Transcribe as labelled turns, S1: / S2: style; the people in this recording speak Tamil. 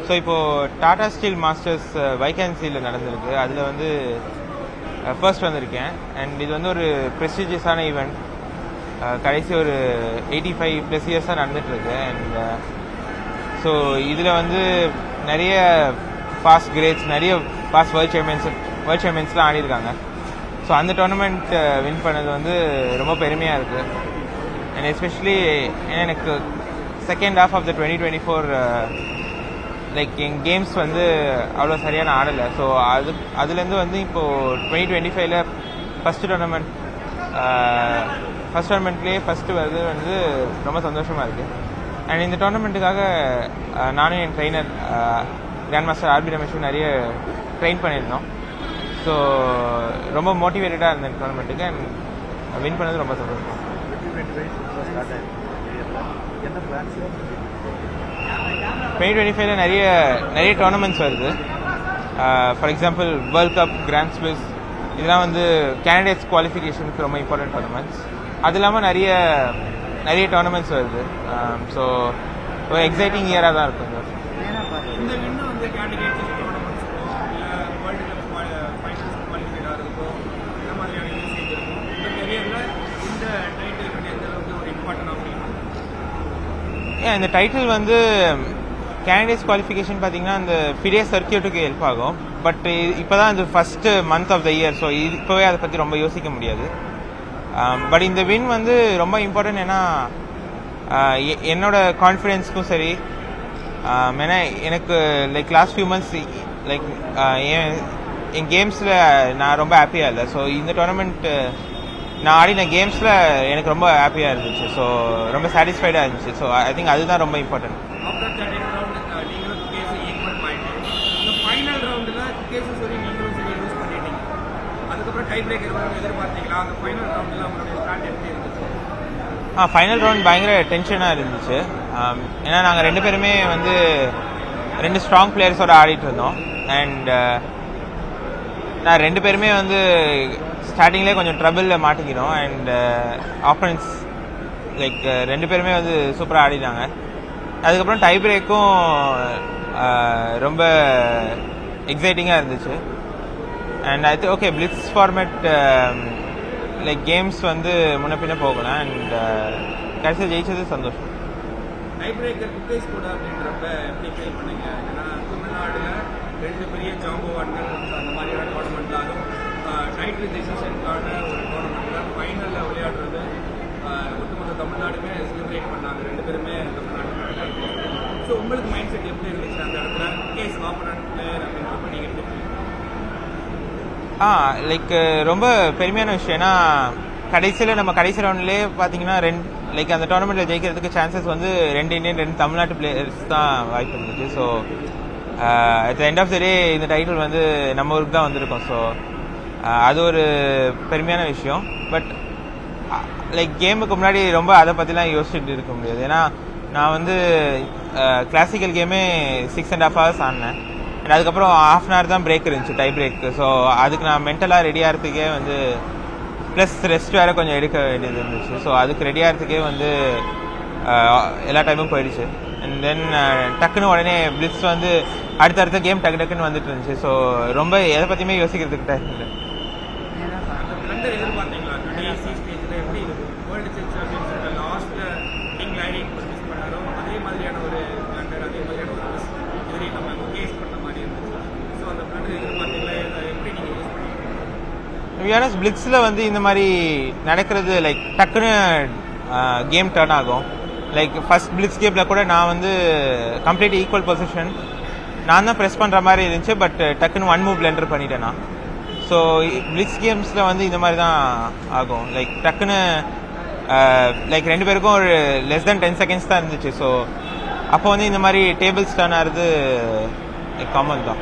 S1: ஸோ இப்போது டாடா ஸ்டீல் மாஸ்டர்ஸ் வைகன்சியில் நடந்திருக்கு. அதில் வந்து ஃபர்ஸ்ட் வந்திருக்கேன். அண்ட் இது வந்து ஒரு ப்ரெஸ்டீஜியஸான ஈவெண்ட். கடைசி ஒரு 85+ இயர்ஸாக நடந்துகிட்ருக்கு. அண்ட் ஸோ இதில் வந்து நிறைய பாஸ்ட் கிரேட்ஸ், நிறைய பாஸ்ட் வேர்ல்ட் சாம்பியன்ஸ்லாம் ஆடிருக்காங்க. ஸோ அந்த டோர்னமெண்ட் வின் பண்ணது வந்து ரொம்ப பெருமையாக இருக்குது. அண்ட் எஸ்பெஷலி எனக்கு second half of the 2024 like என் கேம்ஸ் வந்து அவ்வளோ சரியான ஆடலை. ஸோ அதுலேருந்து வந்து இப்போது 2025 ஃபஸ்ட்டு டோர்னமெண்ட்லேயே ஃபஸ்ட்டு வந்து ரொம்ப சந்தோஷமாக இருக்குது. அண்ட் இந்த டோர்னமெண்ட்டுக்காக நானும் என் ட்ரெயினர் கிராண்ட் மாஸ்டர் ஆர்பி ரமேஷும் நிறைய ட்ரெயின் பண்ணியிருந்தோம். ஸோ ரொம்ப மோட்டிவேட்டடாக இருந்த டோர்னமெண்ட்டுக்கு அண்ட் வின் பண்ணது ரொம்ப சந்தோஷம். 2025 நிறைய டோர்னமெண்ட்ஸ் வருது. For example world cup, grand ஸ்பிளிஸ், இதெல்லாம் வந்து கேண்டிடேட்ஸ் குவாலிஃபிகேஷனுக்கு ரொம்ப இம்பார்ட்டன்ட் டோர்னமெண்ட்ஸ். அது இல்லாமல் நிறைய டோர்னமெண்ட்ஸ் வருது. ஸோ ஒரு எக்ஸைட்டிங் இயராக தான் இருக்கும். இந்த டைட்டில் வந்து கேண்டிடேட்ஸ் குவாலிஃபிகேஷன் பார்த்தீங்கன்னா இந்த ஃபிடே சர்க்கியூட்டுக்கு ஹெல்ப் ஆகும். பட் இப்போ தான் இந்த first month of the year. So இப்போவே அதை பற்றி ரொம்ப யோசிக்க முடியாது. பட் இந்த வின் வந்து ரொம்ப இம்பார்ட்டன்ட். ஏன்னா என்னோட கான்ஃபிடென்ஸ்க்கும் சரி, ஏன்னா எனக்கு like last few months like என் கேம்ஸில் நான் ரொம்ப ஹாப்பியாக இல்லை. ஸோ இந்த டோர்னமெண்ட் நான் ஆடின கேம்ஸில் எனக்கு ரொம்ப ஹாப்பியாக இருந்துச்சு. ஸோ ரொம்ப சாட்டிஸ்ஃபைடாக இருந்துச்சு. ஸோ ஐ திங்க் அதுதான் ரொம்ப இம்பார்ட்டன்ட். ஃபைனல் ரவுண்ட் பயங்கர டென்ஷனாக இருந்துச்சு. ஏன்னா நாங்கள் 2 பேருமே வந்து 2 ஸ்ட்ராங் பிளேயர்ஸோடு ஆடிட்டு இருந்தோம். அண்ட் நான் 2 பேருமே வந்து ஸ்டார்டிங்லேயே கொஞ்சம் ட்ரபிளில் மாட்டிக்கிறோம். அண்ட் ஆப்பனன்ஸ் லைக் 2 பேருமே வந்து சூப்பராக ஆடினாங்க. அதுக்கப்புறம் டை பிரேக்கும் ரொம்ப எக்ஸைட்டிங்காக இருந்துச்சு. And I think okay, blitz format like games வந்து முன்ன பின்ன போகலாம். அண்ட் கடைசியாக ஜெயிச்சது சந்தோஷம்.
S2: டை பிரேக்கர் குக்கேஸ் கூட அப்படின்றப்ப எப்படி ஃபீல் பண்ணீங்க? ஏன்னா தமிழ்நாடுல 2 பெரிய ஜாம்பவான்கள் அந்த மாதிரியான டோர்னமெண்ட்ல, அதுவும் டைட்டில் டெசிஷனுக்கான ஒரு டோர்னமெண்ட்டில் ஃபைனலில் விளையாடுறது ஒட்டுமொத்த தமிழ்நாடுமே செலிப்ரேட் பண்ணாங்க. 2 பேருமே தமிழ்நாடு. ஸோ உங்களுக்கு மைண்ட் செட் எப்படி இருந்துச்சு அந்த இடத்துல? கேஸ் ஆப்பனன்ட் பிளேயர் அப்படின்றப்ப நீங்கள் எப்படி?
S1: லைக் ரொம்ப பெருமையான விஷயம். ஏன்னா நம்ம கடைசி ரவுண்ட்லேயே பார்த்தீங்கன்னா லைக் அந்த டோர்னமெண்ட்டில் ஜெயிக்கிறதுக்கு சான்சஸ் வந்து 2 இந்தியன் 2 தமிழ்நாட்டு பிளேயர்ஸ் தான் வாய்ப்பு இருந்துச்சு. So at the end of the day இந்த டைட்டில் வந்து நம்ம ஊருக்கு தான் வந்திருக்கோம். ஸோ அது ஒரு பெருமையான விஷயம். பட் லைக் கேமுக்கு முன்னாடி ரொம்ப அதை பற்றிலாம் யோசிச்சுட்டு இருக்க முடியாது. ஏன்னா நான் வந்து கிளாசிக்கல் கேமே 6.5 hours ஆடினேன். அண்ட் அதுக்கப்புறம் 1/2 hour தான் பிரேக் இருந்துச்சு, டை பிரேக்கு. ஸோ அதுக்கு நான் மென்டலாக ரெடி ஆகிறதுக்கே வந்து ப்ளஸ் ரெஸ்ட் வேறு கொஞ்சம் எடுக்க வேண்டியது இருந்துச்சு. ஸோ அதுக்கு ரெடி ஆகிறதுக்கே வந்து எல்லா டைமும் போயிடுச்சு. அண்ட் தென் டக்குன்னு உடனே பிளிட்ஸ் வந்து அடுத்தடுத்த கேம் டக்குன்னு வந்துட்டு இருந்துச்சு. ஸோ ரொம்ப எதை பற்றியுமே யோசிக்கிறதுக்கு டைம் இல்லை. பிளிட்ஸில் வந்து இந்த மாதிரி நடக்கிறது லைக் டக்குன்னு கேம் டர்ன் ஆகும். லைக் ஃபர்ஸ்ட் பிளிட்ஸ் கேமில் கூட நான் வந்து கம்ப்ளீட் ஈக்குவல் பொசிஷன், நான் தான் ப்ரெஸ் பண்ணுற மாதிரி இருந்துச்சு. பட் டக்குன்னு 1 மூவ் என்டர் பண்ணிட்டேன் நான். ஸோ பிளிட்ஸ் கேம்ஸில் வந்து இந்த மாதிரி தான் ஆகும். லைக் டக்குன்னு லைக் 2 பேருக்கும் ஒரு less than 10 seconds தான் இருந்துச்சு. ஸோ அப்போ வந்து இந்த மாதிரி டேபிள்ஸ் டர்ன் ஆகிறது காமன் தான்.